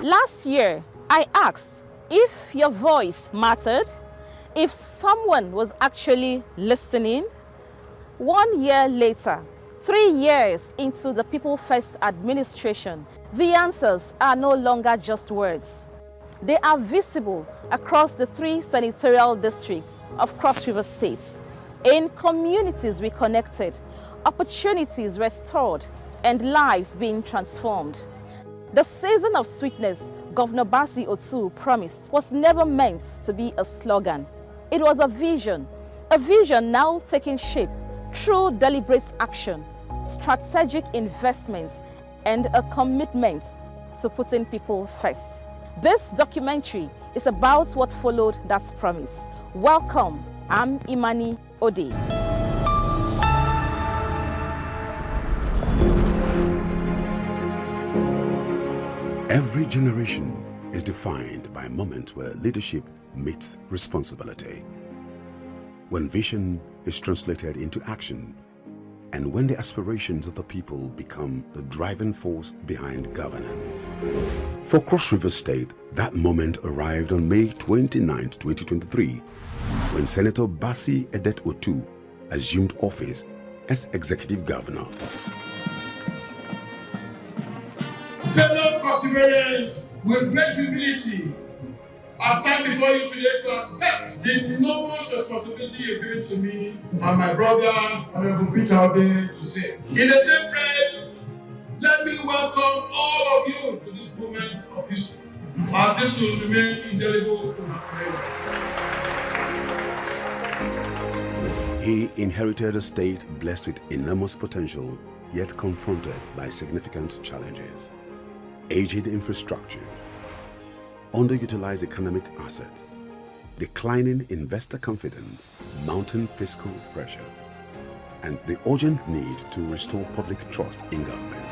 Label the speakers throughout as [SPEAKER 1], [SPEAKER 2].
[SPEAKER 1] Last year, I asked if your voice mattered, if someone was actually listening. 1 year later, 3 years into the People First administration, the answers are no longer just words. They are visible across the 3 senatorial districts of Cross River State. In communities reconnected, opportunities restored, and lives being transformed. The season of sweetness Governor Bassey Otu'S promised was never meant to be a slogan. It was a vision now taking shape through deliberate action, strategic investments, and a commitment to putting people first. This documentary is about what followed that promise. Welcome, I'm Imani Ode.
[SPEAKER 2] Every generation is defined by a moment where leadership meets responsibility, when vision is translated into action, and when the aspirations of the people become the driving force behind governance. For Cross River State, that moment arrived on May 29, 2023, when Senator Bassey Edet Otu'S assumed office as Executive Governor.
[SPEAKER 3] Fellow Cross Riverians, with great humility, I stand before you today to accept the enormous responsibility you've given to me and my brother, Honorable Peter Ode, to say. In the same breath, let me welcome all of you to this moment of history, as this will remain indelible in our memory.
[SPEAKER 2] He inherited a state blessed with enormous potential, yet confronted by significant challenges. Aged infrastructure, underutilized economic assets, declining investor confidence, mounting fiscal pressure, and the urgent need to restore public trust in government.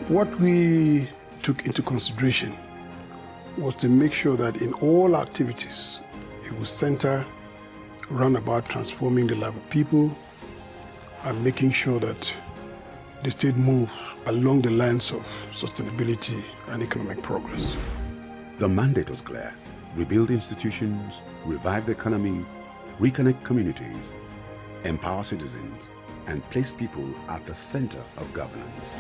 [SPEAKER 4] What we took into consideration was to make sure that in all activities, it was centered around about transforming the life of people and making sure that the state moves along the lines of sustainability and economic progress.
[SPEAKER 2] The mandate was clear: rebuild institutions, revive the economy, reconnect communities, empower citizens, and place people at the center of governance.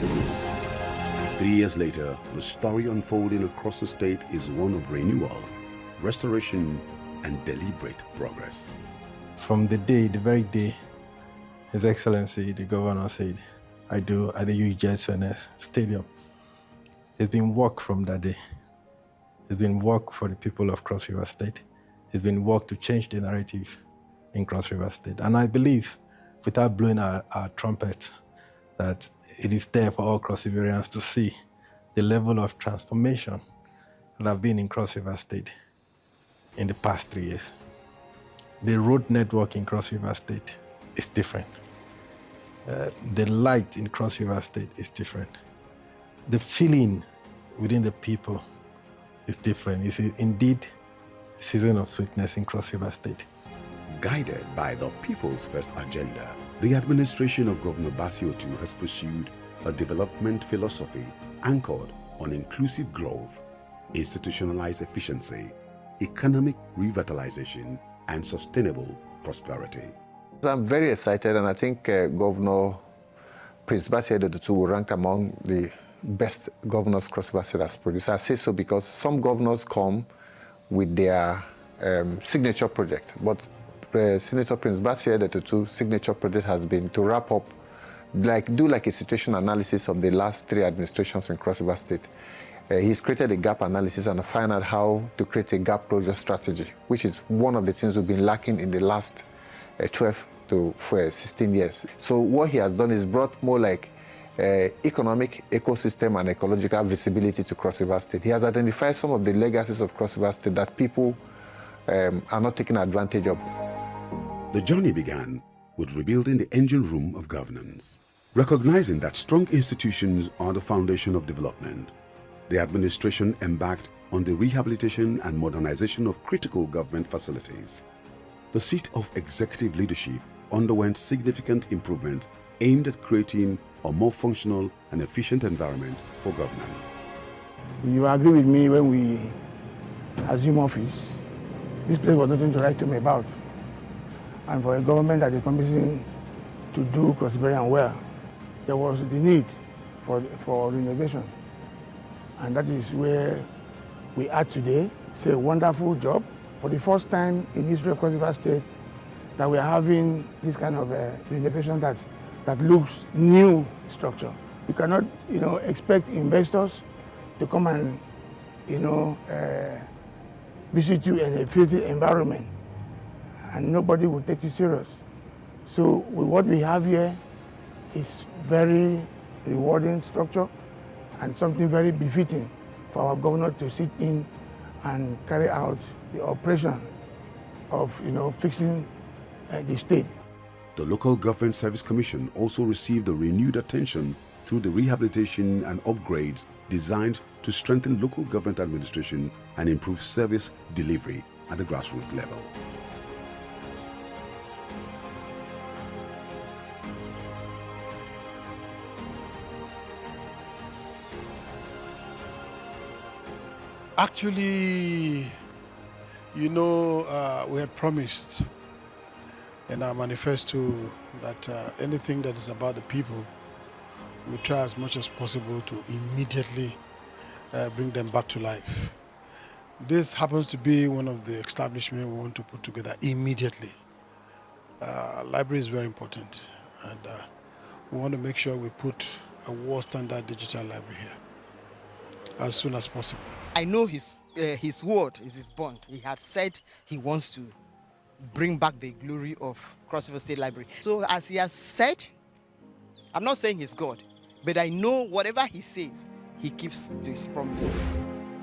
[SPEAKER 2] 3 years later, the story unfolding across the state is one of renewal, restoration, and deliberate progress.
[SPEAKER 5] From the very day, His Excellency, the Governor said, I do at the UJSNS Stadium. It's been work from that day. It's been work for the people of Cross River State. It's been work to change the narrative in Cross River State. And I believe, without blowing our trumpet, that it is there for all Cross Riverians to see the level of transformation that have been in Cross River State in the past 3 years. The road network in Cross River State is different. The light in Cross River State is different. The feeling within the people is different. It's indeed a season of sweetness in Cross River State.
[SPEAKER 2] Guided by the People's First agenda, the administration of Governor Bassey Otu'S has pursued a development philosophy anchored on inclusive growth, institutionalized efficiency, economic revitalization, and sustainable prosperity.
[SPEAKER 6] I'm very excited, and I think Governor Prince Bassey Edet Otu'S will rank among the best governors Cross River State has produced. I say so because some governors come with their signature project, but Senator Prince Bassey Edet Otu'S signature project has been to wrap up, do like a situation analysis of the last 3 administrations in Cross River State, He's created a gap analysis and find out how to create a gap closure strategy, which is one of the things we've been lacking in the last 12 to 16 years. So what he has done is brought more like economic, ecosystem, and ecological visibility to Cross River State. He has identified some of the legacies of Cross River State that people are not taking advantage of.
[SPEAKER 2] The journey began with rebuilding the engine room of governance. Recognizing that strong institutions are the foundation of development, the administration embarked on the rehabilitation and modernization of critical government facilities. The seat of executive leadership underwent significant improvement aimed at creating a more functional and efficient environment for governance.
[SPEAKER 7] You agree with me when we assume office, this place was nothing to write to me about. And for a government that is promising to do cross-Iberian well, there was the need for renovation. And that is where we are today. It's a wonderful job. For the first time in history of Cross River State, that we are having this kind of renovation that looks new structure. You cannot, expect investors to come and, visit you in a filthy environment, and nobody will take you serious. So what we have here is very rewarding structure and something very befitting for our governor to sit in and carry out the operation of, fixing the state.
[SPEAKER 2] The Local Government Service Commission also received a renewed attention through the rehabilitation and upgrades designed to strengthen local government administration and improve service delivery at the grassroots level.
[SPEAKER 4] Actually, we had promised in our manifesto that anything that is about the people, we try as much as possible to immediately bring them back to life. This happens to be one of the establishments we want to put together immediately. Library is very important, and we want to make sure we put a world standard digital library here as soon as possible.
[SPEAKER 8] I know his word is his bond. He had said he wants to bring back the glory of Cross River State Library. So as he has said, I'm not saying he's God, but I know whatever he says, he keeps to his promise.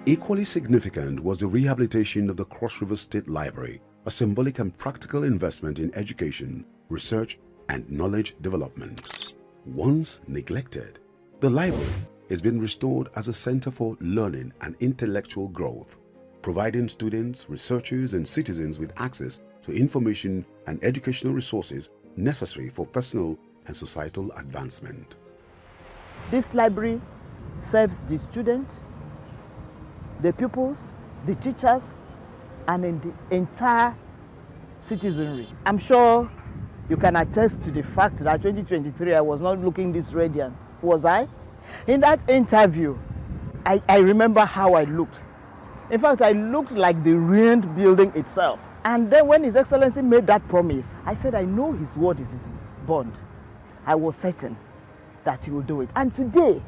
[SPEAKER 2] Equally significant was the rehabilitation of the Cross River State Library, a symbolic and practical investment in education, research, and knowledge development. Once neglected, the library has been restored as a center for learning and intellectual growth, providing students, researchers, and citizens with access to information and educational resources necessary for personal and societal advancement.
[SPEAKER 9] This library serves the students, the pupils, the teachers, and in the entire citizenry. I'm sure you can attest to the fact that 2023 I was not looking this radiant, was I? In that interview, I remember how I looked. In fact, I looked like the ruined building itself. And then when His Excellency made that promise, I said, I know his word is his bond. I was certain that he will do it. And today,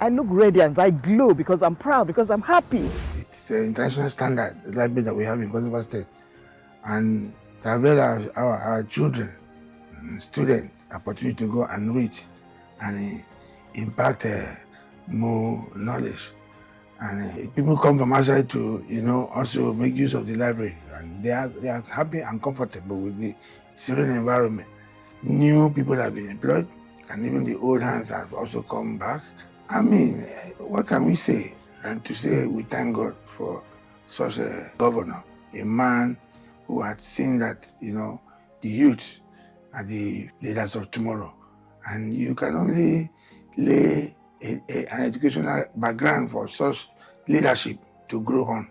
[SPEAKER 9] I look radiant, I glow because I'm proud, because I'm happy.
[SPEAKER 7] It's an international standard, the library that we have in Cross River State. And to avail our children and students opportunity to go and read and impact more knowledge. And people come from outside to, also make use of the library. And they are happy and comfortable with the serene environment. New people have been employed, and even the old hands have also come back. I mean, what can we say? And to say we thank God for such a governor, a man who had seen that, the youth are the leaders of tomorrow. And you can only lay an educational background for such leadership to grow on.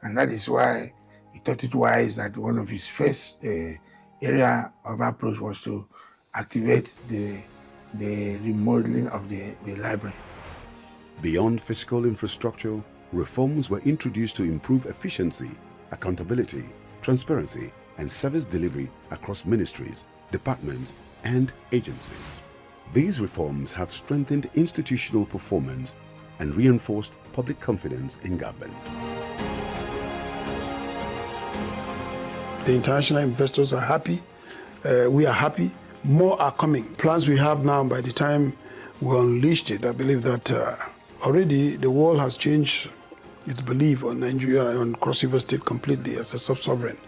[SPEAKER 7] And that is why he thought it wise that one of his first area of approach was to activate the remodeling of the library.
[SPEAKER 2] Beyond physical infrastructure, reforms were introduced to improve efficiency, accountability, transparency, and service delivery across ministries, departments, and agencies. These reforms have strengthened institutional performance, and reinforced public confidence in government.
[SPEAKER 4] The international investors are happy. We are happy. More are coming. Plans we have now, by the time we unleashed it, I believe that already the world has changed its belief on Nigeria, on Cross River State completely as a sub-sovereign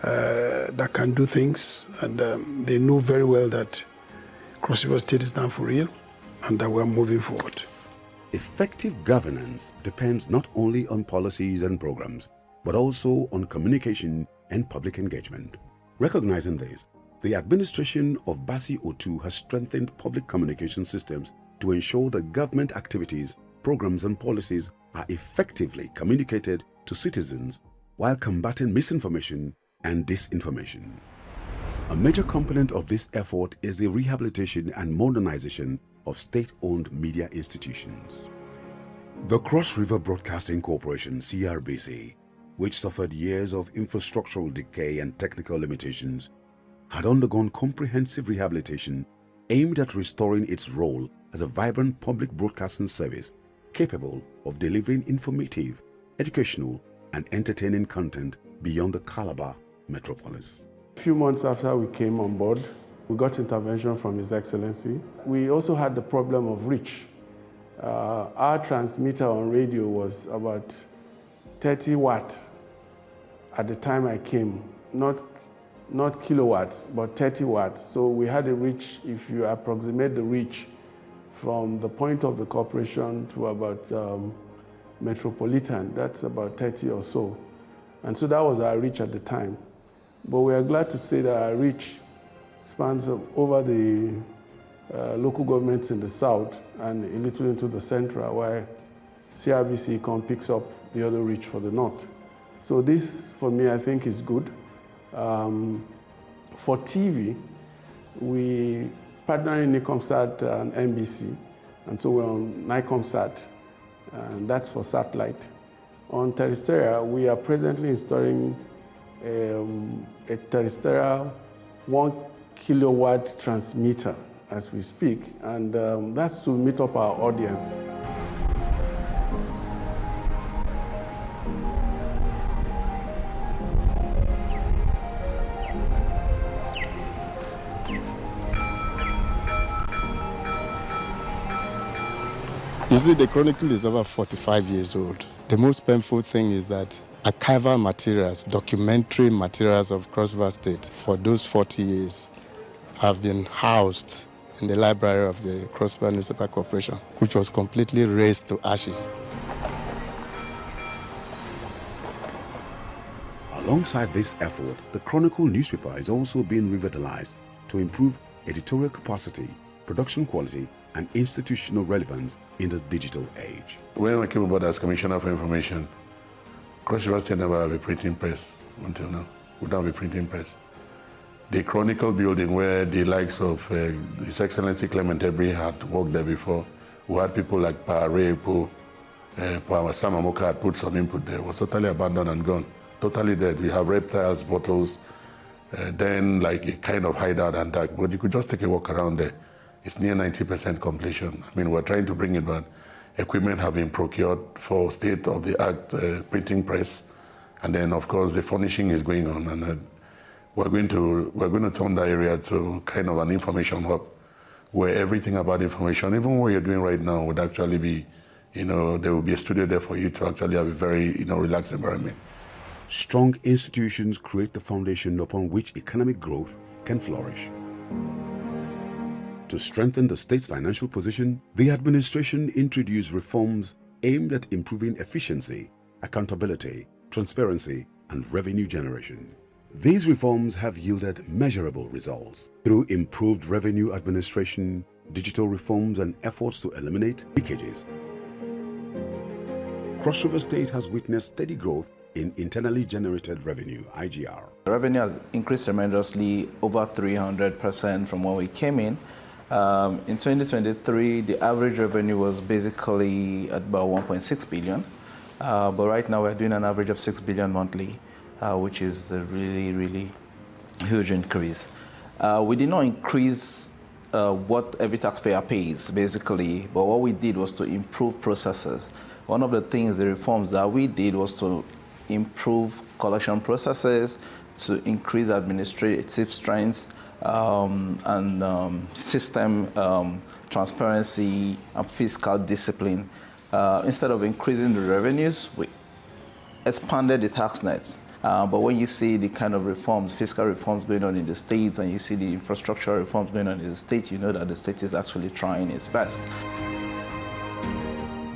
[SPEAKER 4] that can do things. And they know very well that Cross River State is now for real and that we're moving forward.
[SPEAKER 2] Effective governance depends not only on policies and programs, but also on communication and public engagement. Recognizing this, the administration of Basi Otu has strengthened public communication systems to ensure that government activities, programs and policies are effectively communicated to citizens while combating misinformation and disinformation. A major component of this effort is the rehabilitation and modernization of state-owned media institutions. The Cross River Broadcasting Corporation, CRBC, which suffered years of infrastructural decay and technical limitations, had undergone comprehensive rehabilitation aimed at restoring its role as a vibrant public broadcasting service capable of delivering informative, educational, and entertaining content beyond the Calabar metropolis.
[SPEAKER 10] A few months after we came on board, we got intervention from His Excellency. We also had the problem of reach. Our transmitter on radio was about 30 watt at the time I came, not kilowatts, but 30 watts. So we had a reach, if you approximate the reach from the point of the corporation to about metropolitan, that's about 30 or so. And so that was our reach at the time. But we are glad to say that our reach spans over the local governments in the south and a little into the central, where CRBC picks up the other reach for the north. So this, for me, I think is good. For TV, we partner in Nicomsat and NBC, and so we're on Nicomsat, and that's for satellite. On terrestrial, we are presently installing a terrestrial 1 kilowatt transmitter as we speak, and that's to meet up our audience.
[SPEAKER 11] You see, the Chronicle is over 45 years old. The most painful thing is that archival materials, documentary materials of Cross River State for those 40 years have been housed in the library of the Cross River Newspaper Corporation, which was completely razed to ashes.
[SPEAKER 2] Alongside this effort, the Chronicle newspaper is also being revitalized to improve editorial capacity, production quality, and institutional relevance in the digital age.
[SPEAKER 3] When I came aboard as Commissioner for Information, Cross River State never have a printing press until now. We don't have a printing press. The Chronicle building, where the likes of His Excellency Clement Ebri had worked there before, who had people like Parepo, Sam Amoka had put some input there, was totally abandoned and gone. Totally dead. We have reptiles, bottles, then like a kind of hideout and dark, but you could just take a walk around there. It's near 90% completion. I mean, we're trying to bring it back. Equipment have been procured for state-of-the-art printing press, and then, of course, the furnishing is going on, and we're going to turn that area to kind of an information hub, where everything about information, even what you're doing right now, would actually be, there will be a studio there for you to actually have a very, relaxed environment.
[SPEAKER 2] Strong institutions create the foundation upon which economic growth can flourish. To strengthen the state's financial position, the administration introduced reforms aimed at improving efficiency, accountability, transparency, and revenue generation. These reforms have yielded measurable results through improved revenue administration, digital reforms, and efforts to eliminate leakages. Cross River State has witnessed steady growth in internally generated revenue, IGR.
[SPEAKER 12] The revenue has increased tremendously, over 300% from when we came in. In 2023, the average revenue was basically at about 1.6 billion. But right now we're doing an average of 6 billion monthly, which is a really, really huge increase. We did not increase what every taxpayer pays, basically, but what we did was to improve processes. One of the things, the reforms that we did was to improve collection processes, to increase administrative strength and system transparency and fiscal discipline. Instead of increasing the revenues, we expanded the tax nets. But when you see the kind of reforms, fiscal reforms going on in the states, and you see the infrastructure reforms going on in the state, you know that the state is actually trying its best.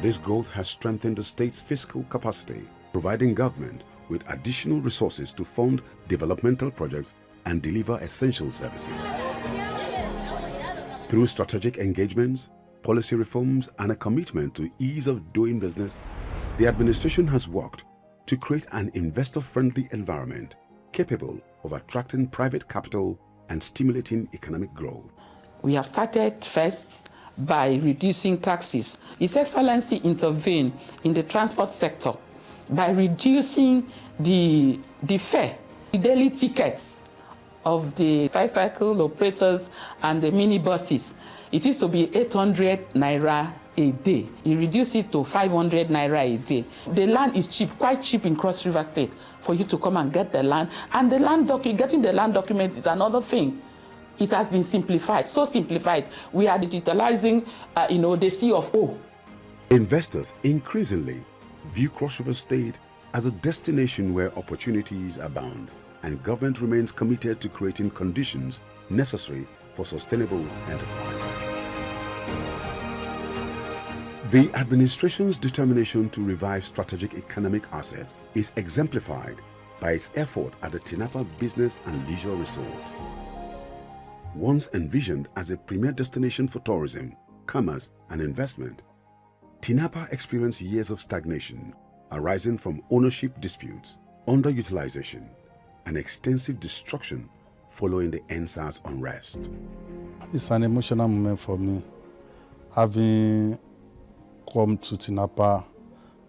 [SPEAKER 2] This growth has strengthened the state's fiscal capacity, providing government with additional resources to fund developmental projects and deliver essential services. Through strategic engagements, policy reforms, and a commitment to ease of doing business, the administration has worked to create an investor-friendly environment capable of attracting private capital and stimulating economic growth.
[SPEAKER 13] We have started first by reducing taxes. His Excellency intervened in the transport sector by reducing the fare, the daily tickets of the tricycle operators and the minibuses. It used to be 800 naira a day. He reduced it to 500 naira a day. The land is cheap, quite cheap in Cross River State for you to come and get the land. And the land getting the land documents is another thing. It has been simplified, so simplified. We are digitalizing, the C of O.
[SPEAKER 2] Investors increasingly view Cross River State as a destination where opportunities abound, and government remains committed to creating conditions necessary for sustainable enterprise. The administration's determination to revive strategic economic assets is exemplified by its effort at the Tinapa Business and Leisure Resort. Once envisioned as a premier destination for tourism, commerce, and investment, Tinapa experienced years of stagnation arising from ownership disputes, underutilization, and extensive destruction following the EndSARS unrest.
[SPEAKER 11] It's an emotional moment for me, having come to Tinapa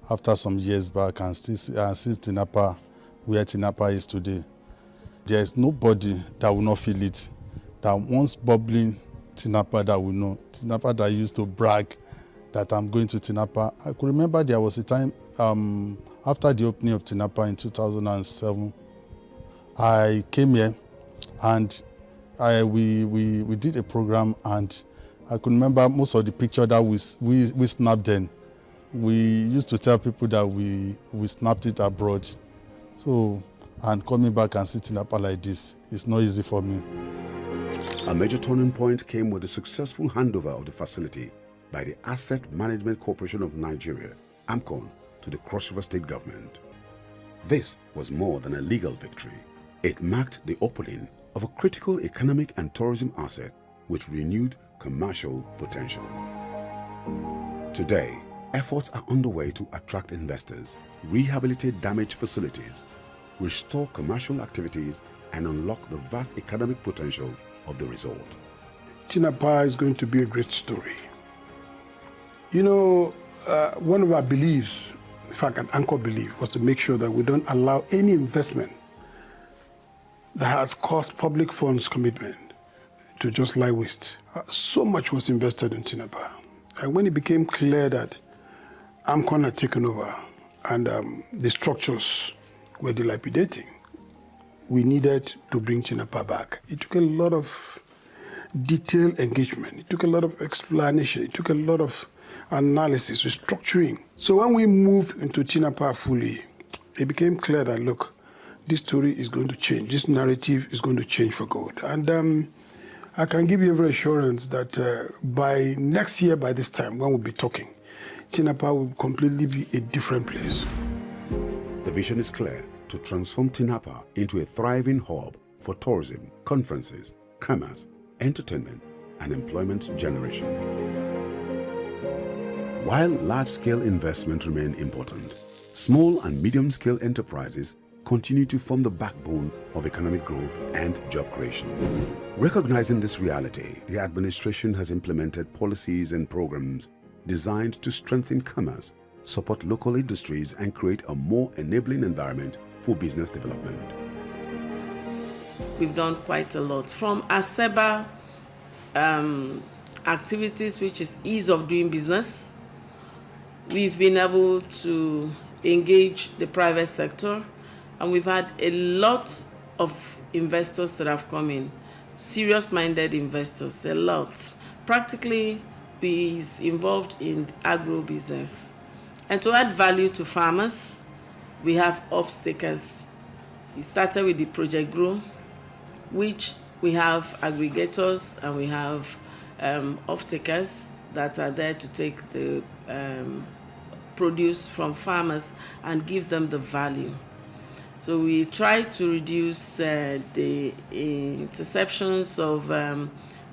[SPEAKER 11] after some years back and see Tinapa where Tinapa is today. There is nobody that will not feel it. That once bubbling Tinapa that will know. Tinapa that used to brag that I'm going to Tinapa. I could remember there was a time after the opening of Tinapa in 2007, I came here and we did a program, and I could remember most of the picture that we snapped then. We used to tell people that we snapped it abroad. So, and coming back and sitting up like this, it's not easy for me.
[SPEAKER 2] A major turning point came with the successful handover of the facility by the Asset Management Corporation of Nigeria, AMCON, to the Cross River State government. This was more than a legal victory. It marked the opening of a critical economic and tourism asset with renewed commercial potential. Today, efforts are underway to attract investors, rehabilitate damaged facilities, restore commercial activities, and unlock the vast economic potential of the resort.
[SPEAKER 4] Tinapa is going to be a great story. You know, one of our beliefs, in fact an anchor belief, was to make sure that we don't allow any investment that has cost public funds commitment to just lie waste. So much was invested in Tinapa. And when it became clear that AMCON had taken over and the structures were dilapidating, we needed to bring Tinapa back. It took a lot of detailed engagement. It took a lot of explanation. It took a lot of analysis, restructuring. So when we moved into Tinapa fully, it became clear that, look, this story is going to change. This narrative is going to change for good. And I can give you every assurance that by next year, by this time, when we'll be talking, Tinapa will completely be a different place.
[SPEAKER 2] The vision is clear: to transform Tinapa into a thriving hub for tourism, conferences, commerce, entertainment, and employment generation. While large-scale investment remain important, small and medium-scale enterprises continue to form the backbone of economic growth and job creation. Recognizing this reality, the administration has implemented policies and programs designed to strengthen commerce, support local industries, and create a more enabling environment for business development.
[SPEAKER 14] We've done quite a lot. From ASEBA activities, which is ease of doing business. We've been able to engage the private sector, and we've had a lot of investors that have come in, serious-minded investors, a lot. Practically, is involved in agro business. And to add value to farmers, we have off-takers. It started with the Project Grow, which we have aggregators and we have off-takers that are there to take the produce from farmers and give them the value. So we try to reduce the interceptions of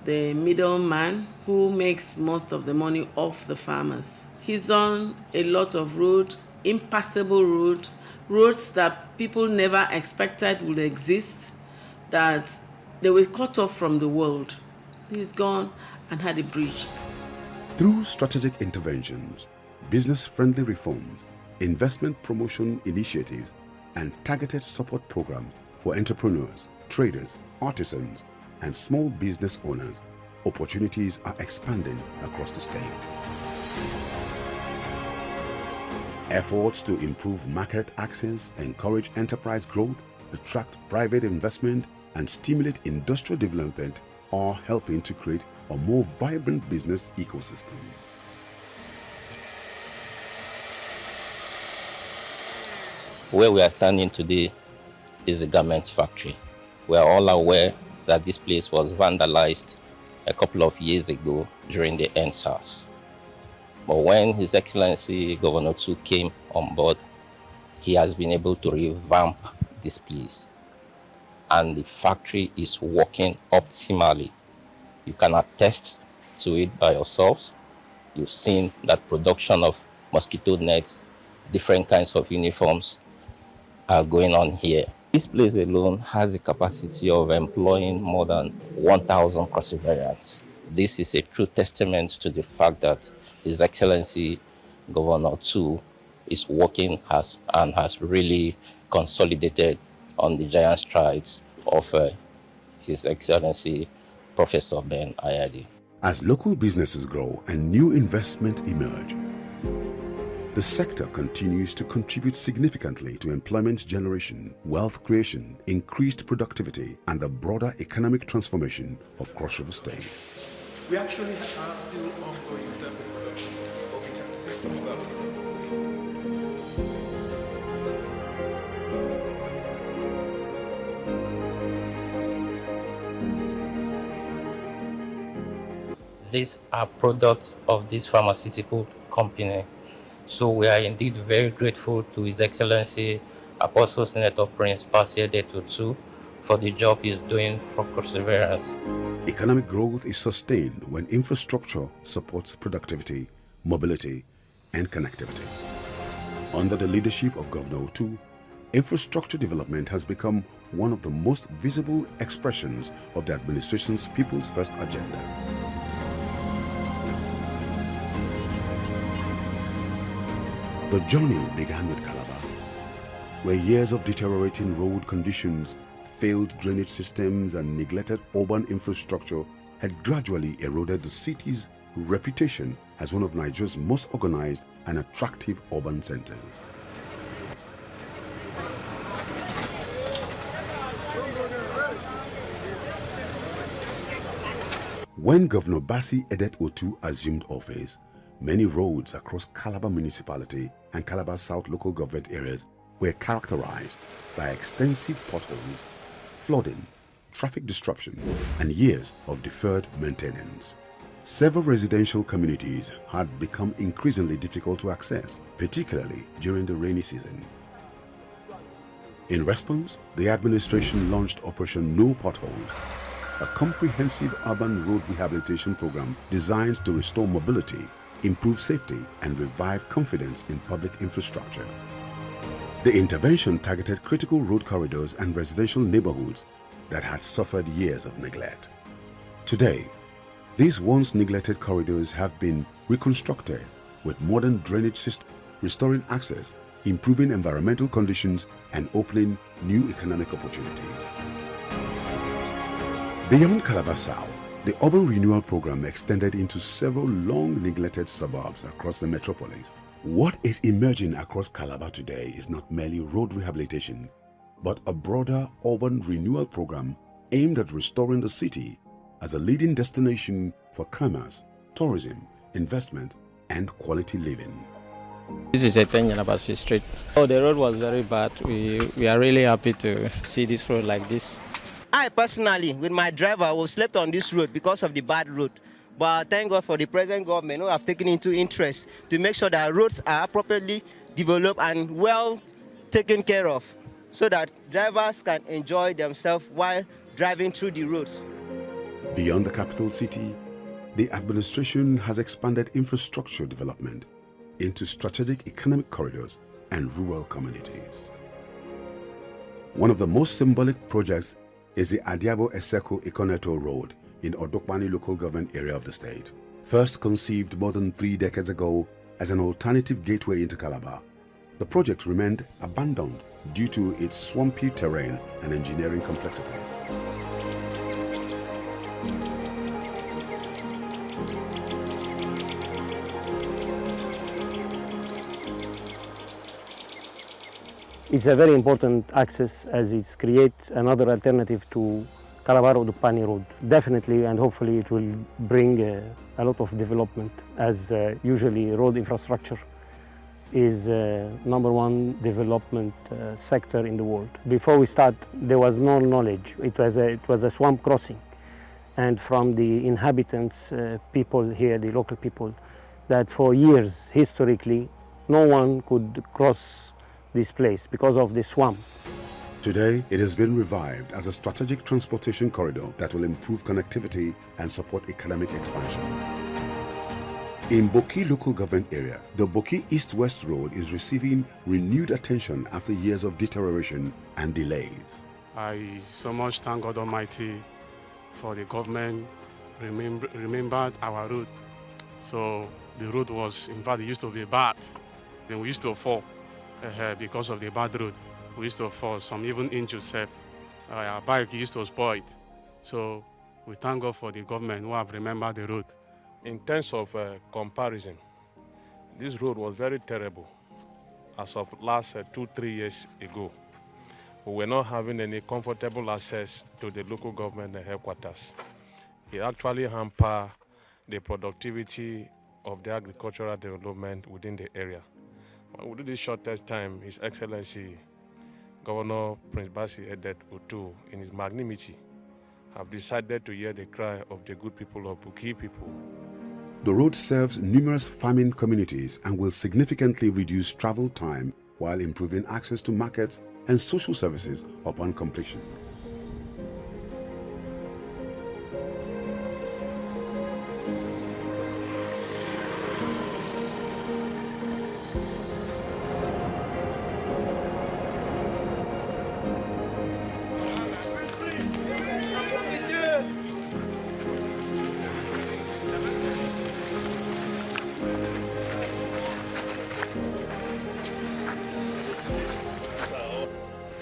[SPEAKER 14] the middleman who makes most of the money off the farmers. He's done a lot of impassable roads that people never expected would exist, that they were cut off from the world. He's gone and had a bridge.
[SPEAKER 2] Through strategic interventions, business-friendly reforms, investment promotion initiatives, and targeted support programs for entrepreneurs, traders, artisans, and small business owners, opportunities are expanding across the state. Efforts to improve market access, encourage enterprise growth, attract private investment, and stimulate industrial development are helping to create a more vibrant business ecosystem.
[SPEAKER 15] Where we are standing today is the garment factory. We are all aware that this place was vandalized a couple of years ago during the EndSARS. But when His Excellency Governor Otu came on board, he has been able to revamp this place. And the factory is working optimally. You can attest to it by yourselves. You've seen that production of mosquito nets, different kinds of uniforms are going on here. This place alone has a capacity of employing more than 1,000 crossoverians. This is a true testament to the fact that His Excellency Governor Otu is working and has really consolidated on the giant strides of His Excellency Professor Ben Ayadi.
[SPEAKER 2] As local businesses grow and new investment emerge, the sector continues to contribute significantly to employment generation, wealth creation, increased productivity, and the broader economic transformation of Cross River State.
[SPEAKER 16] We actually are still ongoing in terms of production, but we can see some of our progress.
[SPEAKER 15] These are products of this pharmaceutical company. So we are indeed very grateful to His Excellency Apostle Senator Prince Pasiede Otu for the job he's doing for perseverance.
[SPEAKER 2] Economic growth is sustained when infrastructure supports productivity, mobility, and connectivity. Under the leadership of Governor Otu, infrastructure development has become one of the most visible expressions of the administration's People's First agenda. The journey began with Calabar, where years of deteriorating road conditions, failed drainage systems, and neglected urban infrastructure had gradually eroded the city's reputation as one of Nigeria's most organized and attractive urban centers. When Governor Basi Edet Otu assumed office, many roads across Calabar Municipality and Calabar South local government areas were characterized by extensive potholes, flooding, traffic disruption, and years of deferred maintenance. Several residential communities had become increasingly difficult to access, particularly during the rainy season. In response, the administration launched Operation No Potholes, a comprehensive urban road rehabilitation program designed to restore mobility, improve safety, and revive confidence in public infrastructure. The intervention targeted critical road corridors and residential neighborhoods that had suffered years of neglect. Today, these once neglected corridors have been reconstructed with modern drainage systems, restoring access, improving environmental conditions, and opening new economic opportunities. Beyond Calabar South, The urban renewal program extended into several long-neglected suburbs across the metropolis. What is emerging across Calabar today is not merely road rehabilitation, but a broader urban renewal program aimed at restoring the city as a leading destination for commerce, tourism, investment, and quality living.
[SPEAKER 17] This is a Yanabasi Street. Oh, the road was very bad. We are really happy to see this road like this.
[SPEAKER 18] I personally, with my driver, was slept on this road because of the bad road. But thank God for the present government who have taken into interest to make sure that roads are properly developed and well taken care of, so that drivers can enjoy themselves while driving through the roads.
[SPEAKER 2] Beyond the capital city, the administration has expanded infrastructure development into strategic economic corridors and rural communities. One of the most symbolic projects is the Adiabo-Eseko Ikoneto Road in Odokbani local government area of the state. First conceived more than 3 decades ago as an alternative gateway into Calabar, the project remained abandoned due to its swampy terrain and engineering complexities.
[SPEAKER 19] It's a very important access as it creates another alternative to Calabar-Odukpani Road. Definitely and hopefully it will bring a lot of development, as usually road infrastructure is #1 development sector in the world. Before we start, there was no knowledge. It was a swamp crossing, and from the inhabitants, people here, the local people, that for years historically no one could cross this place because of the swamp.
[SPEAKER 2] Today, it has been revived as a strategic transportation corridor that will improve connectivity and support economic expansion. In Boki local government area, the Boki East-West Road is receiving renewed attention after years of deterioration and delays.
[SPEAKER 10] I so much thank God Almighty for the government remembered our road. So the road was, in fact, it used to be bad. Then we used to fall because of the bad road. We used to fall, some even injured. Our bike used to spoil it. So we thank God for the government who have remembered the road.
[SPEAKER 20] In terms of comparison, this road was very terrible as of last 2-3 years ago. We were not having any comfortable access to the local government headquarters. It actually hampered the productivity of the agricultural development within the area. Within this shortest time, His Excellency Governor Prince Bassey Edet Otu'S, in his magnanimity, have decided to hear the cry of the good people of Buki people.
[SPEAKER 2] The road serves numerous farming communities and will significantly reduce travel time while improving access to markets and social services upon completion.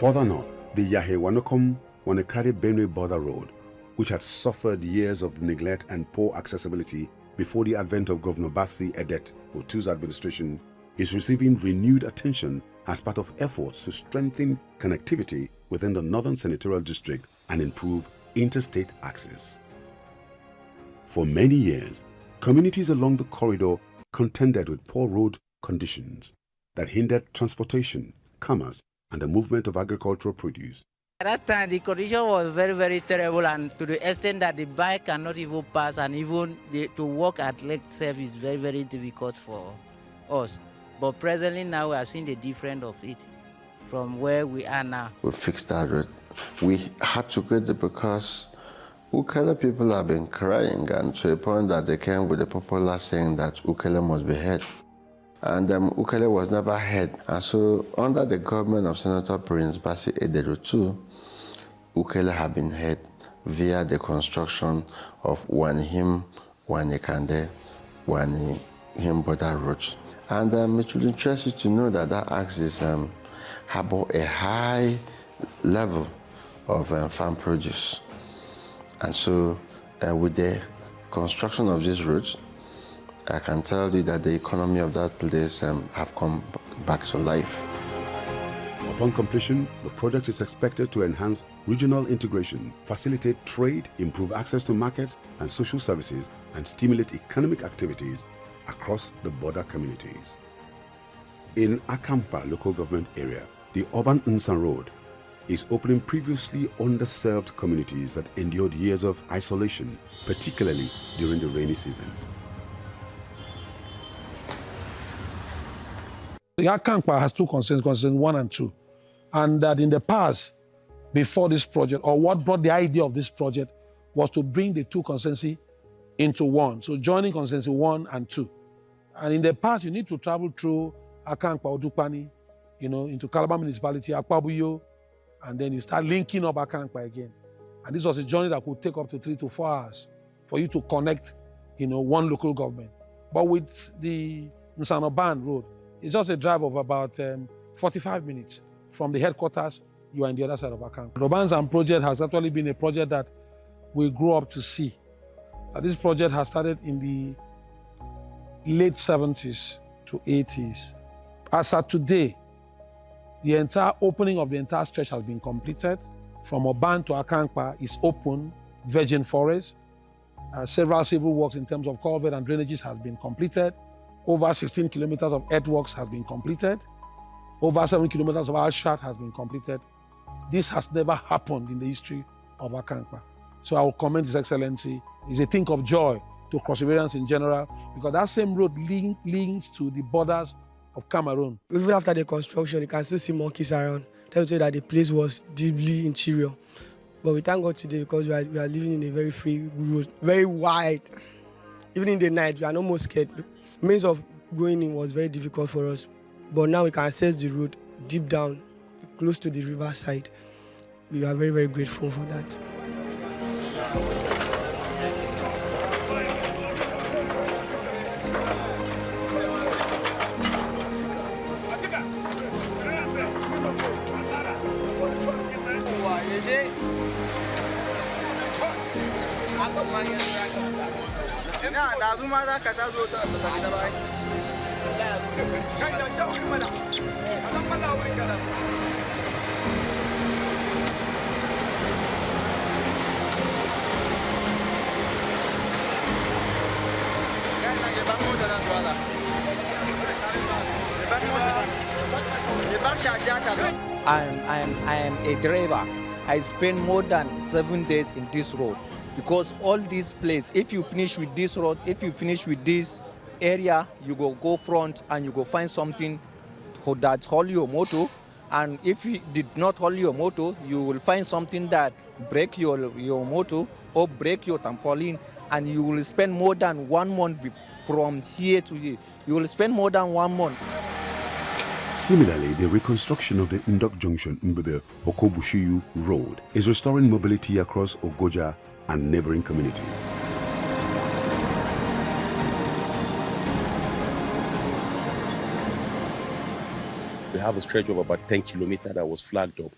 [SPEAKER 2] Further north, the Yahe-Wanokom-Wanekare-Benue border road, which had suffered years of neglect and poor accessibility before the advent of Governor Bassey Edet Otu'S administration, is receiving renewed attention as part of efforts to strengthen connectivity within the Northern Senatorial District and improve interstate access. For many years, communities along the corridor contended with poor road conditions that hindered transportation, commerce, and the movement of agricultural produce.
[SPEAKER 21] At that time, the condition was very, very terrible, and to the extent that the bike cannot even pass, and even to walk at leg itself is very, very difficult for us. But presently now we are seeing the difference of it from where we are now.
[SPEAKER 22] We fixed that road. We had to get it because Ukele people have been crying, and to a point that they came with a popular saying that Ukele must be heard. And Ukele was never heard. And so under the government of Senator Prince Bassey Edet Otu'S, Ukele have been heard via the construction of Wanihim, Wanikande, Wanihim border roads. And it would interest you to know that that axis have a high level of farm produce. And so with the construction of this route, I can tell you that the economy of that place have come back to life.
[SPEAKER 2] Upon completion, the project is expected to enhance regional integration, facilitate trade, improve access to markets and social services, and stimulate economic activities across the border communities. In Akampa local government area, the urban Nsan Road is opening previously underserved communities that endured years of isolation, particularly during the rainy season.
[SPEAKER 1] The Akampa has two concerns 1 and 2. And that in the past, before this project, or what brought the idea of this project, was to bring the two constituencies into one. So joining constituency 1 and 2. And in the past, you need to travel through Akampa, Odupani, into Calabar municipality, Akpabuyo, and then you start linking up Akampa again. And this was a journey that could take up to 3 to 4 hours for you to connect, one local government. But with the Nsanoban Road, it's just a drive of about 45 minutes. From the headquarters, you are on the other side of Akampa. The Obanzan project has actually been a project that we grew up to see. This project has started in the late 70s to 80s. As of today, the entire opening of the entire stretch has been completed. From Oban to Akampa is open, virgin forest. Several civil works in terms of culvert and drainages has been completed. Over 16 kilometers of earthworks has been completed. Over 7 kilometers of asphalt has been completed. This has never happened in the history of Akampa. So I will commend His Excellency. It's a thing of joy to Cross Riverians in general, because that same road links to the borders of Cameroon.
[SPEAKER 5] Even after the construction, you can still see monkeys around. Tells you that the place was deeply interior. But we thank God today because we are living in a very free road, very wide. Even in the night, we are no more scared. The means of going in was very difficult for us. But now we can access the road deep down, close to the riverside. We are very, very grateful for that.
[SPEAKER 23] I am a driver. I spend more than 7 days in this road because all this place, if you finish with this road, if you finish with this area, you go front and you go find something that hold your motor. And if you did not hold your motor, you will find something that break your motor or break your trampoline, and you will spend more than 1 month from here to here. You will spend more than 1 month.
[SPEAKER 2] Similarly, the reconstruction of the Ndok Junction Mbebe-Okobushiyu Road is restoring mobility across Ogoja and neighboring communities.
[SPEAKER 24] We have a stretch of about 10 kilometers that was flagged up.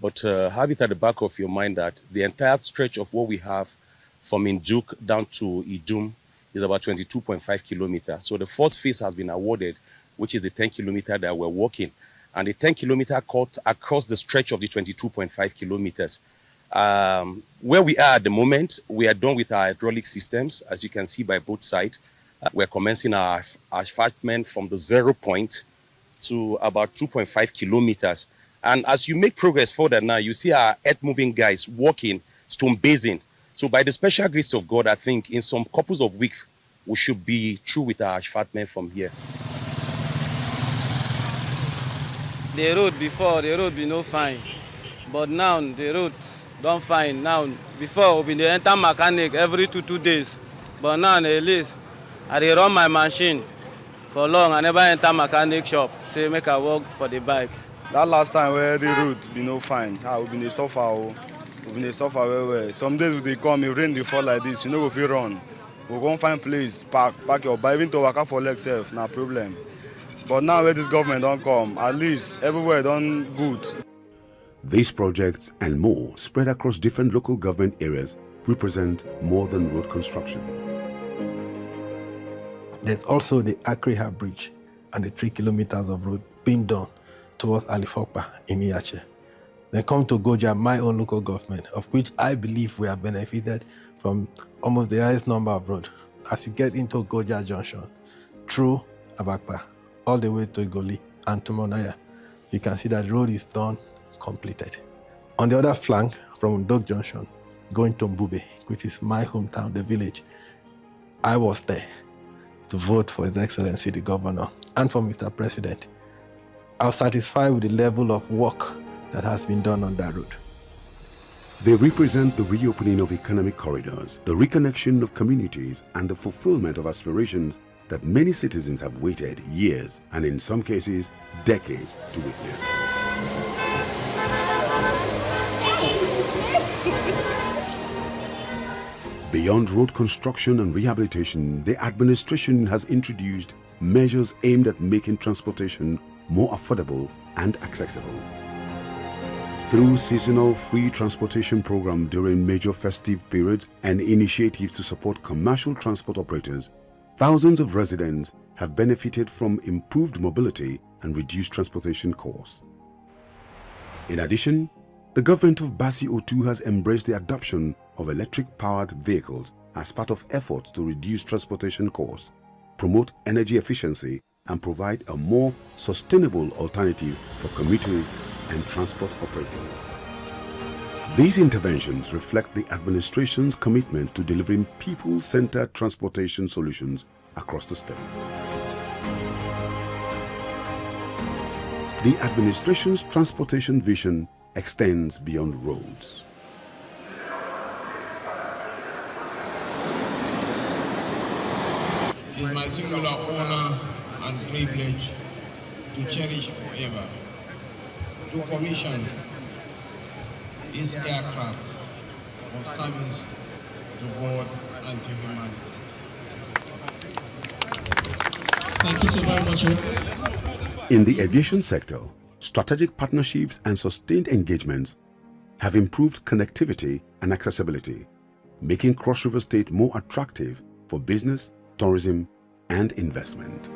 [SPEAKER 24] But have it at the back of your mind that the entire stretch of what we have from Induk down to Idum is about 22.5 kilometers. So the first phase has been awarded, which is the 10 kilometers that we're walking. And the 10 kilometers cut across the stretch of the 22.5 kilometers. Where we are at the moment, we are done with our hydraulic systems, as you can see by both sides. We're commencing our asphaltment from the 0 point to about 2.5 kilometers. And as you make progress further now, you see our earth-moving guys walking, stone basing. So by the special grace of God, I think in some couples of weeks, we should be through with our asphaltment from here.
[SPEAKER 25] The road before, the road be no fine. But now the road don't fine. Now, before we dey enter mechanic every 2 days. But now at least, I dey run my machine. For long, I never enter mechanic shop. Say make I work for the bike.
[SPEAKER 26] That last time where the road be no fine. We been dey suffer. We been dey suffer well. Some days we dey come, if rain dey fall like this, you know go fit run. We go find place, park your bike, even to waka for leg self, na problem. But now where this government don't come, at least everywhere done good.
[SPEAKER 2] These projects and more spread across different local government areas represent more than road construction.
[SPEAKER 3] There's also the Akreha Bridge and the 3 kilometers of road being done towards Alifokpa in Iache. Then come to Goja, my own local government, of which I believe we have benefited from almost the highest number of roads. As you get into Goja Junction, through Abakpa, all the way to Igoli and to Monaya, you can see that the road is done, completed. On the other flank, from Dog Junction, going to Mbube, which is my hometown, the village, I was there to vote for His Excellency the Governor and for Mr. President. I was satisfied with the level of work that has been done on that road.
[SPEAKER 2] They represent the reopening of economic corridors, the reconnection of communities, and the fulfillment of aspirations that many citizens have waited years, and in some cases, decades to witness. Beyond road construction and rehabilitation, the administration has introduced measures aimed at making transportation more affordable and accessible. Through seasonal free transportation program during major festive periods and initiatives to support commercial transport operators, thousands of residents have benefited from improved mobility and reduced transportation costs. In addition, the government of Bassi Otu has embraced the adoption of electric-powered vehicles as part of efforts to reduce transportation costs, promote energy efficiency, and provide a more sustainable alternative for commuters and transport operators. These interventions reflect the administration's commitment to delivering people-centered transportation solutions across the state. The administration's transportation vision extends beyond roads.
[SPEAKER 6] It is my singular honor and privilege to cherish forever, to commission this aircraft for service to God and to humanity. Thank you so very much.
[SPEAKER 2] In the aviation sector, strategic partnerships and sustained engagements have improved connectivity and accessibility, making Cross River State more attractive for business, tourism, and investment.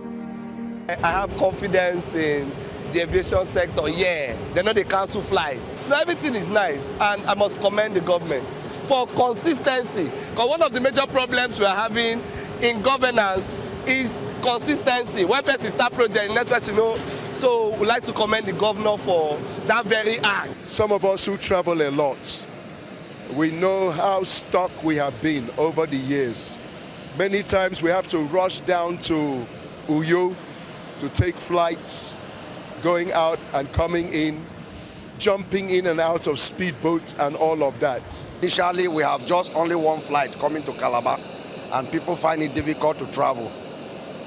[SPEAKER 7] I have confidence in the aviation sector. Yeah, they know they cancel flights. So everything is nice, and I must commend the government for consistency. Because one of the major problems we are having in governance is consistency. When person start project, next person, so we'd like to commend the governor for that very act.
[SPEAKER 8] Some of us who travel a lot, we know how stuck we have been over the years. Many times we have to rush down to Uyo to take flights, going out and coming in, jumping in and out of speedboats and all of that.
[SPEAKER 9] Initially, we have just only one flight coming to Calabar, and people find it difficult to travel.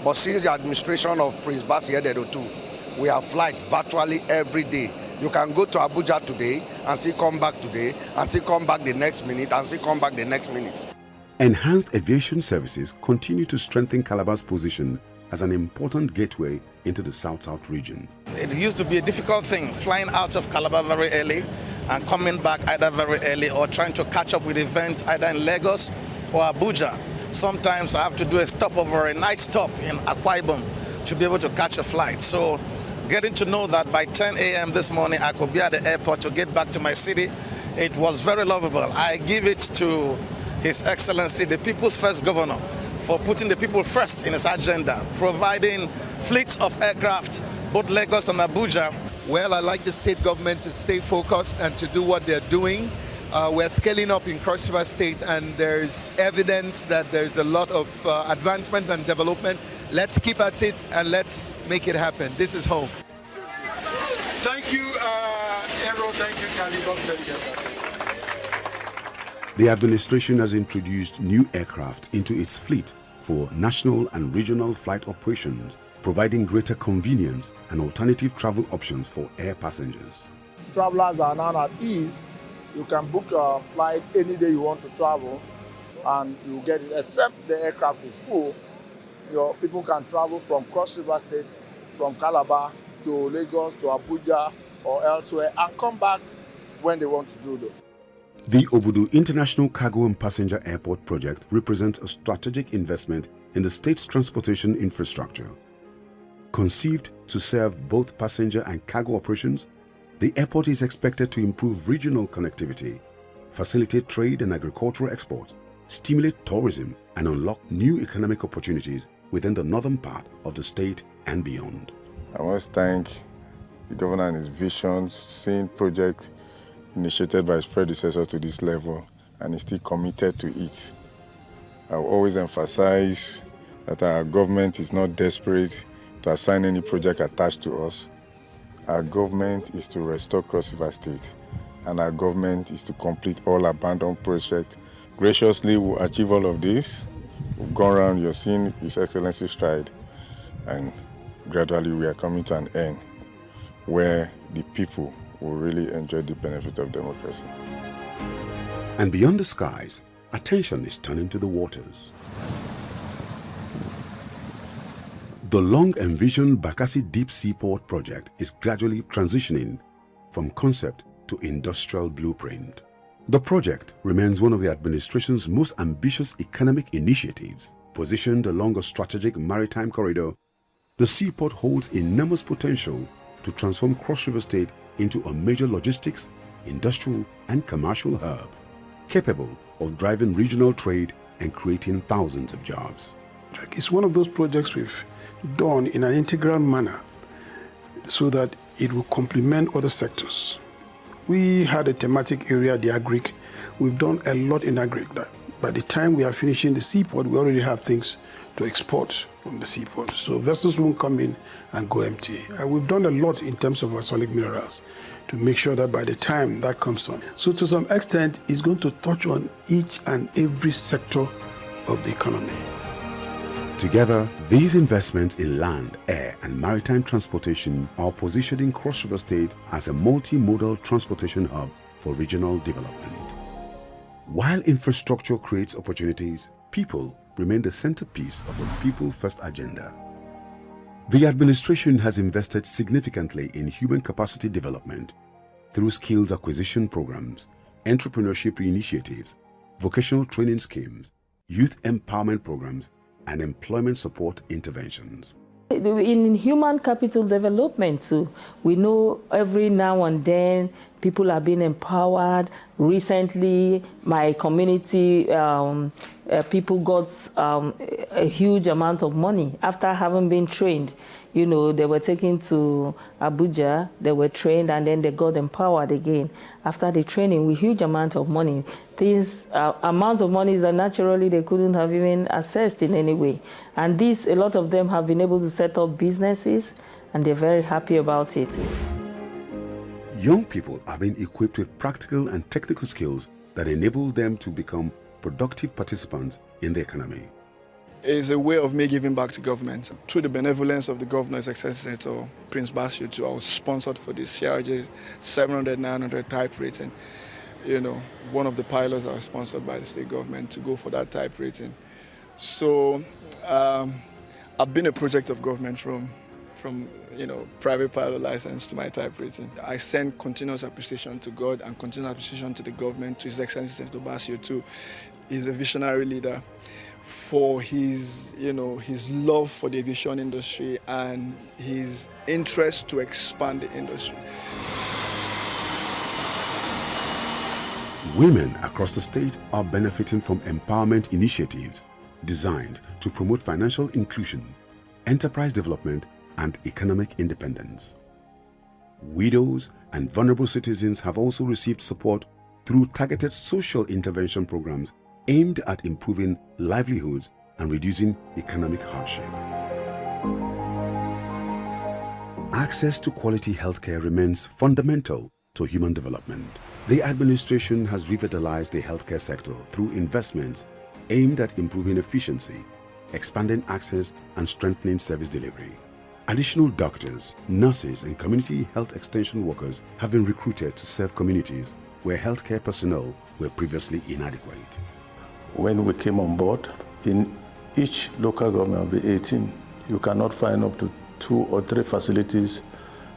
[SPEAKER 9] But since the administration of Prince Bassi Otu, we have flights virtually every day. You can go to Abuja today and still come back today, and still come back the next minute, and still come back the next minute.
[SPEAKER 2] Enhanced aviation services continue to strengthen Calabar's position as an important gateway into the South-South region.
[SPEAKER 12] It used to be a difficult thing, flying out of Calabar very early and coming back either very early or trying to catch up with events either in Lagos or Abuja. Sometimes I have to do a stopover, a night stop in Akwa Ibom to be able to catch a flight. So getting to know that by 10 a.m. this morning I could be at the airport to get back to my city, it was very lovable. I give it to His Excellency, the People's First Governor, for putting the people first in his agenda, providing fleets of aircraft, both Lagos and Abuja.
[SPEAKER 8] Well, I like the state government to stay focused and to do what they're doing. We're scaling up in Cross River State, and there's evidence that there's a lot of advancement and development. Let's keep at it and let's make it happen. This is home. Thank you, Aero. Thank you, Kali. God bless you.
[SPEAKER 2] The administration has introduced new aircraft into its fleet for national and regional flight operations, providing greater convenience and alternative travel options for air passengers.
[SPEAKER 27] Travelers are now at ease. You can book a flight any day you want to travel, and you get it, except the aircraft is full. Your people can travel from Cross River State, from Calabar to Lagos, to Abuja, or elsewhere, and come back when they want to do that.
[SPEAKER 2] The Obudu International Cargo and Passenger Airport project represents a strategic investment in the state's transportation infrastructure. Conceived to serve both passenger and cargo operations, the airport is expected to improve regional connectivity, facilitate trade and agricultural exports, stimulate tourism, and unlock new economic opportunities within the northern part of the state and beyond.
[SPEAKER 4] I must thank the governor and his visions, seeing project initiated by his predecessor to this level, and is still committed to it. I will always emphasize that our government is not desperate to assign any project attached to us. Our government is to restore Cross River State, and our government is to complete all abandoned projects. Graciously, we'll achieve all of this. We've gone around, you're seeing His Excellency's stride, and gradually we are coming to an end where the people will really enjoy the benefit of democracy.
[SPEAKER 2] And beyond the skies, attention is turning to the waters. The long-envisioned Bakassi Deep Seaport project is gradually transitioning from concept to industrial blueprint. The project remains one of the administration's most ambitious economic initiatives. Positioned along a strategic maritime corridor, the seaport holds enormous potential to transform Cross River State into a major logistics, industrial, and commercial hub, capable of driving regional trade and creating thousands of jobs.
[SPEAKER 11] It's one of those projects we've done in an integral manner so that it will complement other sectors. We had a thematic area, the agric. We've done a lot in agric. By the time we are finishing the seaport, we already have things to export from the seaport. So vessels won't come in and go empty. We've done a lot in terms of our solid minerals to make sure that by the time that comes on. So to some extent, it's going to touch on each and every sector of the economy.
[SPEAKER 2] Together, these investments in land, air, and maritime transportation are positioning Cross River State as a multimodal transportation hub for regional development. While infrastructure creates opportunities, people remain the centerpiece of the People First agenda. The administration has invested significantly in human capacity development through skills acquisition programs, entrepreneurship initiatives, vocational training schemes, youth empowerment programs, and employment support interventions.
[SPEAKER 13] In human capital development too, we know every now and then people are being empowered. Recently, my community people got a huge amount of money after having been trained. You know, they were taken to Abuja, they were trained, and then they got empowered again. After the training, with huge amount of money. These amount of money that naturally they couldn't have even accessed in any way. And this, a lot of them have been able to set up businesses, and they're very happy about it.
[SPEAKER 2] Young people are being equipped with practical and technical skills that enable them to become productive participants in the economy.
[SPEAKER 27] It's a way of me giving back to government. Through the benevolence of the governor's excellency, Prince Bashir, I was sponsored for this CRJ 700-900 type rating. You know, one of the pilots I was sponsored by the state government to go for that type rating. So I've been a project of government from private pilot license to my type rating. I send continuous appreciation to God and continuous appreciation to the government, to His Excellency Senator Bashir too. He's a visionary leader, for his love for the aviation industry and his interest to expand the industry.
[SPEAKER 2] Women across the state are benefiting from empowerment initiatives designed to promote financial inclusion, enterprise development, and economic independence. Widows and vulnerable citizens have also received support through targeted social intervention programs aimed at improving livelihoods and reducing economic hardship. Access to quality healthcare remains fundamental to human development. The administration has revitalized the healthcare sector through investments aimed at improving efficiency, expanding access, and strengthening service delivery. Additional doctors, nurses, and community health extension workers have been recruited to serve communities where healthcare personnel were previously inadequate.
[SPEAKER 4] When we came on board, in each local government of the 18, you cannot find up to 2 or 3 facilities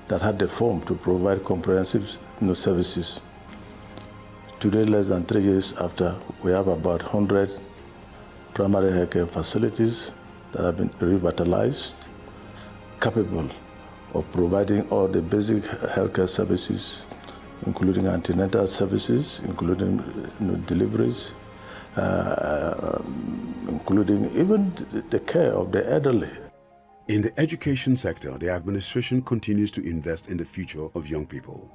[SPEAKER 4] that had the form to provide comprehensive services
[SPEAKER 10] Today, less than 3 years after, we have about 100 primary healthcare facilities that have been revitalized, capable of providing all the basic healthcare services, including antenatal services, including deliveries, including even the care of the elderly.
[SPEAKER 2] In the education sector, the administration continues to invest in the future of young people.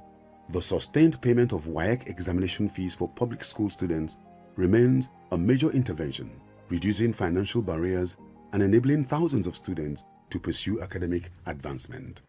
[SPEAKER 2] The sustained payment of WAEC examination fees for public school students remains a major intervention, reducing financial barriers and enabling thousands of students to pursue academic advancement.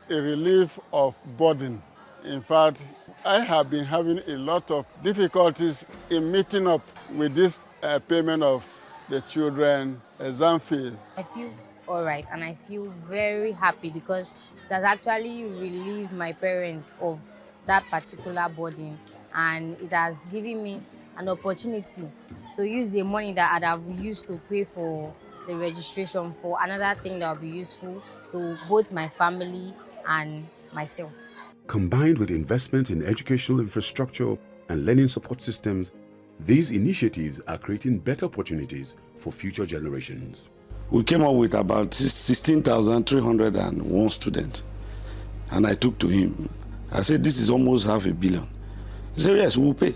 [SPEAKER 27] A relief of burden. In fact, I have been having a lot of difficulties in meeting up with this payment of the children exam fee.
[SPEAKER 14] I feel all right, and I feel very happy because it has actually relieved my parents of that particular burden, and it has given me an opportunity to use the money that I'd have used to pay for the registration for another thing that will be useful to both my family and myself.
[SPEAKER 2] Combined with investments in educational infrastructure and learning support systems, these initiatives are creating better opportunities for future generations.
[SPEAKER 15] We came up with about 16,301 students, and I took to him. I said, this is almost $500 million. He said, yes, we'll pay.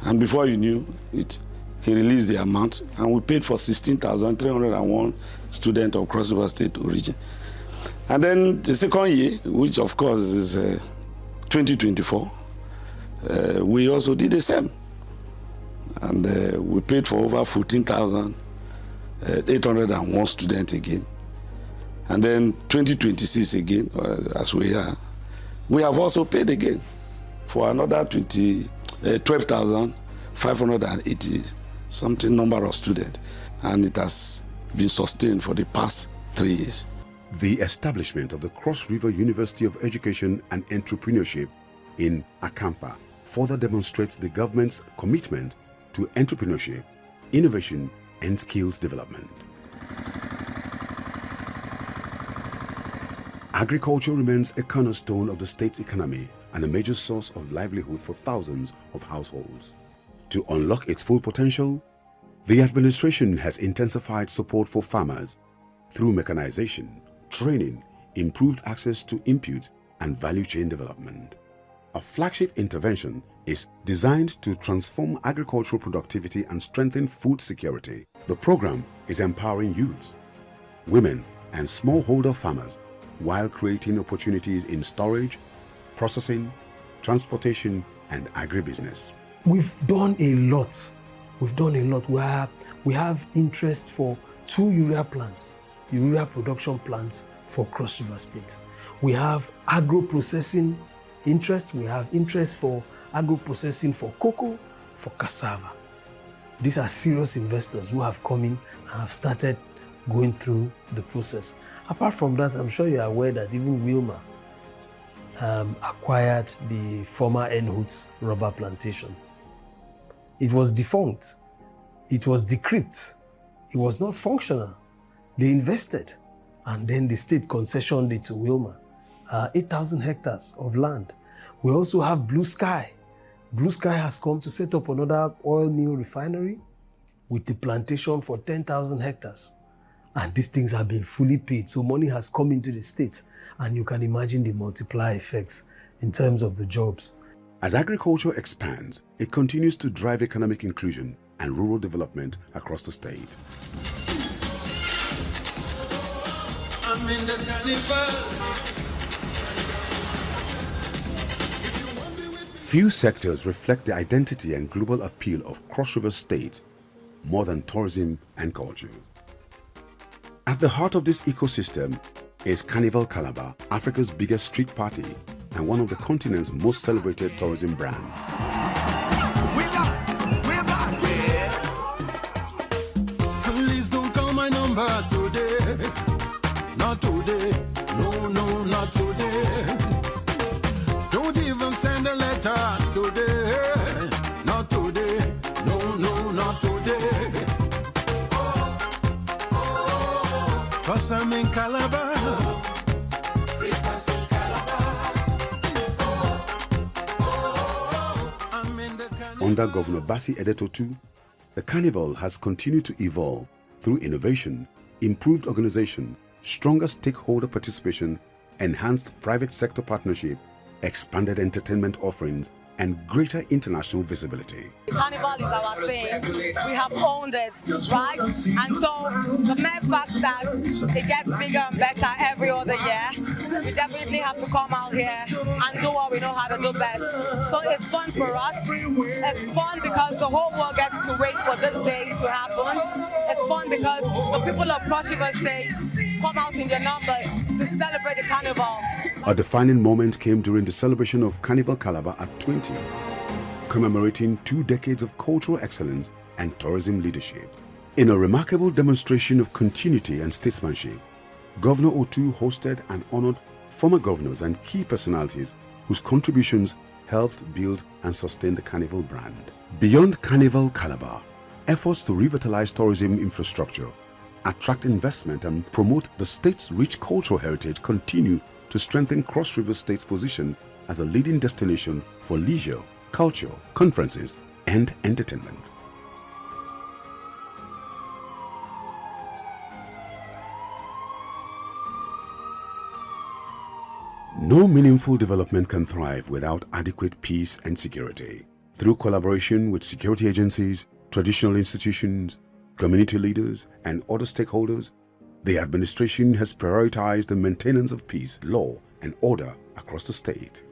[SPEAKER 15] And before you knew it, he released the amount, and we paid for 16,301 students of Cross River State origin. And then the second year, which of course is 2024, we also did the same. And we paid for over 14,801 students again. And then 2026 again, as we are, we have also paid again for another 12,580 something number of students. And it has been sustained for the past 3 years.
[SPEAKER 2] The establishment of the Cross River University of Education and Entrepreneurship in Akampa further demonstrates the government's commitment to entrepreneurship, innovation, and skills development. Agriculture remains a cornerstone of the state's economy and a major source of livelihood for thousands of households. To unlock its full potential, the administration has intensified support for farmers through mechanization, training, improved access to inputs, and value chain development. A flagship intervention is designed to transform agricultural productivity and strengthen food security. The program is empowering youths, women, and smallholder farmers while creating opportunities in storage, processing, transportation, and agribusiness.
[SPEAKER 16] We've done a lot. We have interest for 2 urea plants, urea production plants for Cross River State. We have agro-processing interest. We have interest for agro-processing for cocoa, for cassava. These are serious investors who have come in and have started going through the process. Apart from that, I'm sure you are aware that even Wilma acquired the former Enhoots rubber plantation. It was defunct. It was decrepit. It was not functional. They invested, and then the state concessioned it to Wilma, 8,000 hectares of land. We also have Blue Sky. Blue Sky has come to set up another oil mill refinery with the plantation for 10,000 hectares. And these things have been fully paid. So money has come into the state, and you can imagine the multiplier effects in terms of the jobs.
[SPEAKER 2] As agriculture expands, it continues to drive economic inclusion and rural development across the state.
[SPEAKER 17] I'm in the carnival.
[SPEAKER 2] Few sectors reflect the identity and global appeal of Cross River State more than tourism and culture. At the heart of this ecosystem is Carnival Calabar, Africa's biggest street party and one of the continent's most celebrated tourism brands.
[SPEAKER 17] Please don't call my number today. Not today. No, no, not today. Don't even send a letter today. Not today. No, no, not today. Cause I'm in Calabar. Christmas in Calabar. I'm in the
[SPEAKER 2] Under Governor Basi Otu'S, the carnival has continued to evolve through innovation, improved organization, stronger stakeholder participation, enhanced private sector partnership, expanded entertainment offerings, and greater international visibility.
[SPEAKER 1] Carnival is our thing. We have owned it, right? And so the mere fact that it gets bigger and better every other year, we definitely have to come out here and do what we know how to do best. So it's fun for us. It's fun because the whole world gets to wait for this day to happen. It's fun because the people of Cross River State come out in their numbers to celebrate the carnival.
[SPEAKER 2] A defining moment came during the celebration of Carnival Calabar at 20, commemorating 2 decades of cultural excellence and tourism leadership. In a remarkable demonstration of continuity and statesmanship, Governor Otu'S hosted and honored former governors and key personalities whose contributions helped build and sustain the Carnival brand. Beyond Carnival Calabar, efforts to revitalize tourism infrastructure, attract investment and promote the state's rich cultural heritage continue to strengthen Cross River State's position as a leading destination for leisure, culture, conferences, and entertainment. No meaningful development can thrive without adequate peace and security. Through collaboration with security agencies, traditional institutions, community leaders, and other stakeholders, the administration has prioritized the maintenance of peace, law, and order across the state.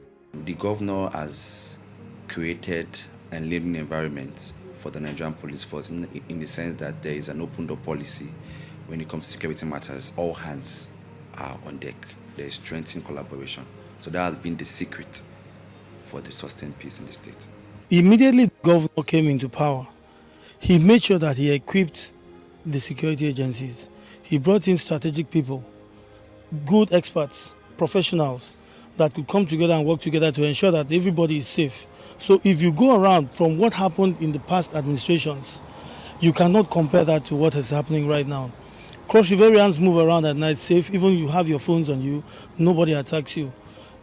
[SPEAKER 5] The governor has created a living environment for the Nigerian police force in the sense that there is an open door policy when it comes to security matters. All hands are on deck. There is strength in collaboration. So that has been the secret for the sustained peace in the state.
[SPEAKER 18] Immediately the governor came into power, he made sure that he equipped the security agencies. He brought in strategic people, good experts, professionals that could come together and work together to ensure that everybody is safe. So if you go around from what happened in the past administrations, you cannot compare that to what is happening right now. Cross Riverians move around at night safe, even you have your phones on you, nobody attacks you.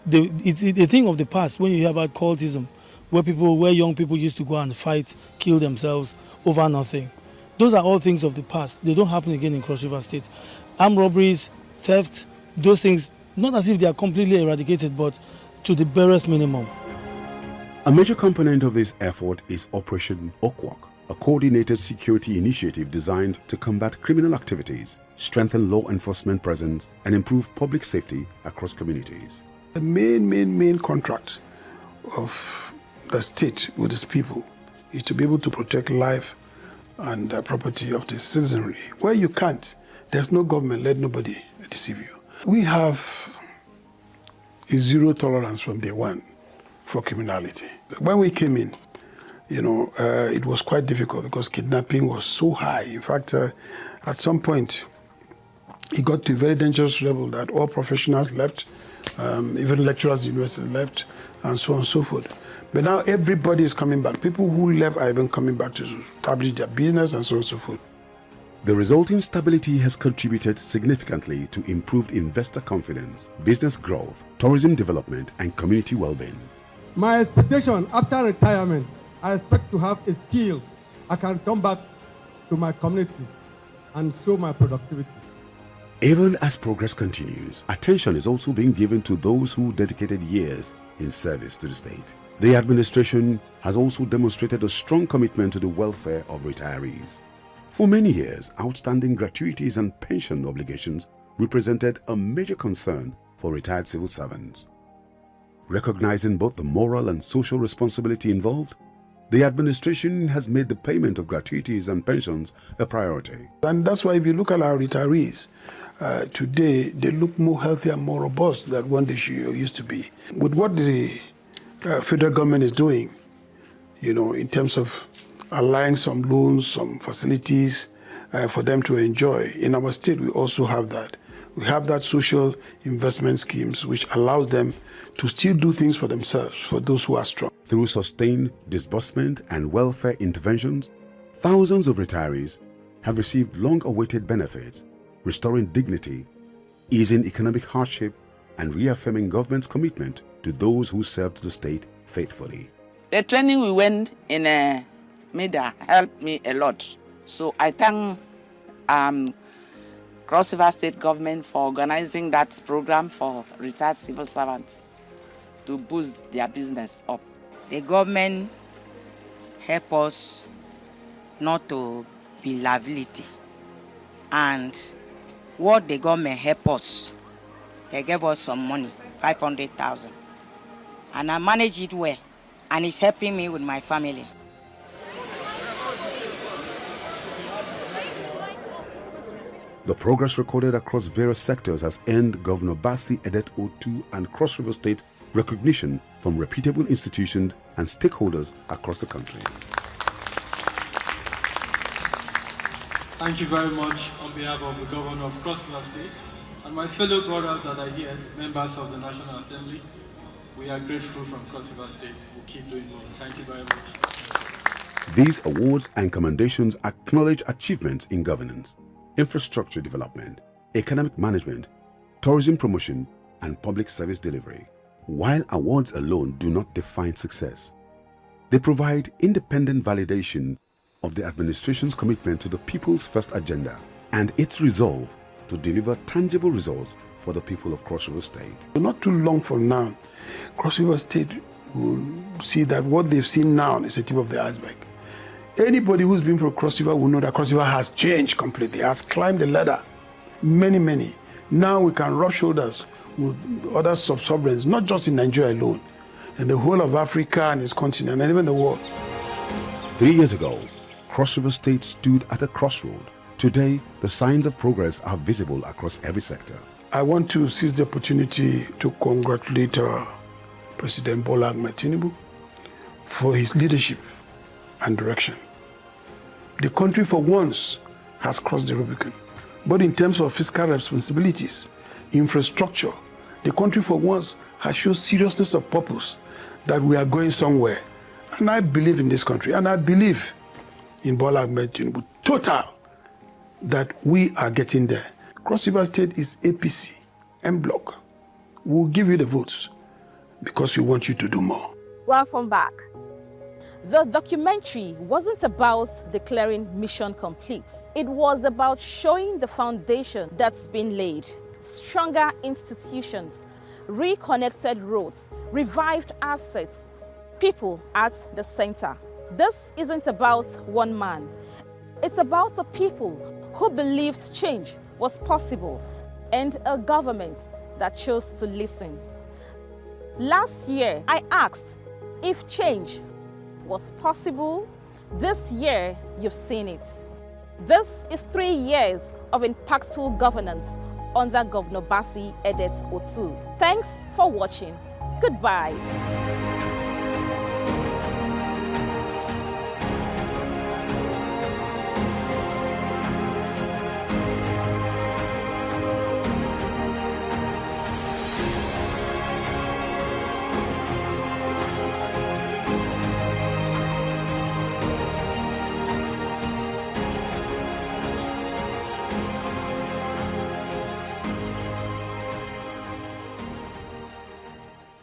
[SPEAKER 18] It's a thing of the past when you hear about cultism, where young people used to go and fight, kill themselves over nothing. Those are all things of the past. They don't happen again in Cross River State. Armed robberies, theft, those things, not as if they are completely eradicated, but to the barest minimum.
[SPEAKER 2] A major component of this effort is Operation Okwak, a coordinated security initiative designed to combat criminal activities, strengthen law enforcement presence, and improve public safety across communities.
[SPEAKER 11] The main contract of the state with its people is to be able to protect life and property of the citizenry. Where you can't, there's no government, let nobody deceive you. We have a zero tolerance from day one for criminality. When we came in, it was quite difficult because kidnapping was so high. In fact, at some point, it got to a very dangerous level that all professionals left, even lecturers at the university left, and so on and so forth. But now everybody is coming back. People who left are even coming back to establish their business and so on and so forth.
[SPEAKER 2] The resulting stability has contributed significantly to improved investor confidence, business growth, tourism development, and community well-being.
[SPEAKER 19] My expectation after retirement, I expect to have a skill I can come back to my community and show my productivity.
[SPEAKER 2] Even as progress continues, attention is also being given to those who dedicated years in service to the state. The administration has also demonstrated a strong commitment to the welfare of retirees. For many years, outstanding gratuities and pension obligations represented a major concern for retired civil servants. Recognizing both the moral and social responsibility involved, the administration has made the payment of gratuities and pensions a priority.
[SPEAKER 11] And that's why if you look at our retirees, today they look more healthy and more robust than when they used to be. With what the federal government is doing, in terms of allowing some loans, some facilities for them to enjoy. In our state, we also have that. We have that social investment schemes which allows them to still do things for themselves, for those who are strong.
[SPEAKER 2] Through sustained disbursement and welfare interventions, thousands of retirees have received long-awaited benefits, restoring dignity, easing economic hardship, and reaffirming government's commitment to those who served the state faithfully.
[SPEAKER 20] The training we went in MEDA helped me a lot. So I thank Cross River State government for organizing that program for retired civil servants to boost their business up.
[SPEAKER 21] The government help us not to be liability. And what the government help us, they gave us some money, 500,000. And I manage it well, and it's helping me with my family.
[SPEAKER 2] The progress recorded across various sectors has earned Governor Bassey Edet Otu and Cross River State recognition from reputable institutions and stakeholders across the country.
[SPEAKER 22] Thank you very much on behalf of the Governor of Cross River State and my fellow brothers that are here, members of the National Assembly. We are grateful from Cross River State. We'll keep doing more. Thank you very much.
[SPEAKER 2] These awards and commendations acknowledge achievements in governance, infrastructure development, economic management, tourism promotion, and public service delivery. While awards alone do not define success, they provide independent validation of the administration's commitment to the people's first agenda and its resolve to deliver tangible results for the people of Cross River State.
[SPEAKER 11] Not too long from now, Cross River State will see that what they've seen now is the tip of the iceberg. Anybody who's been from Cross River will know that Cross River has changed completely, has climbed the ladder. Many. Now we can rub shoulders with other sub-sovereigns, not just in Nigeria alone, in the whole of Africa and its continent, and even the world.
[SPEAKER 2] 3 years ago, Cross River State stood at a crossroad. Today, the signs of progress are visible across every sector.
[SPEAKER 11] I want to seize the opportunity to congratulate President Bola Ahmed Tinubu for his leadership and direction. The country for once has crossed the Rubicon, but in terms of fiscal responsibilities, infrastructure, the country for once has shown seriousness of purpose that we are going somewhere. And I believe in this country, and I believe in Bola Ahmed Tinubu, total, that we are getting there. Cross River State is APC, M Block. We'll give you the votes because we want you to do more.
[SPEAKER 23] Welcome back. The documentary wasn't about declaring mission complete. It was about showing the foundation that's been laid. Stronger institutions, reconnected roads, revived assets, people at the center. This isn't about one man. It's about the people who believed change was possible and a government that chose to listen. Last year, I asked if change was possible. This year, you've seen it. This is 3 years of impactful governance under Governor Bassey Edet Otu. Thanks for watching. Goodbye.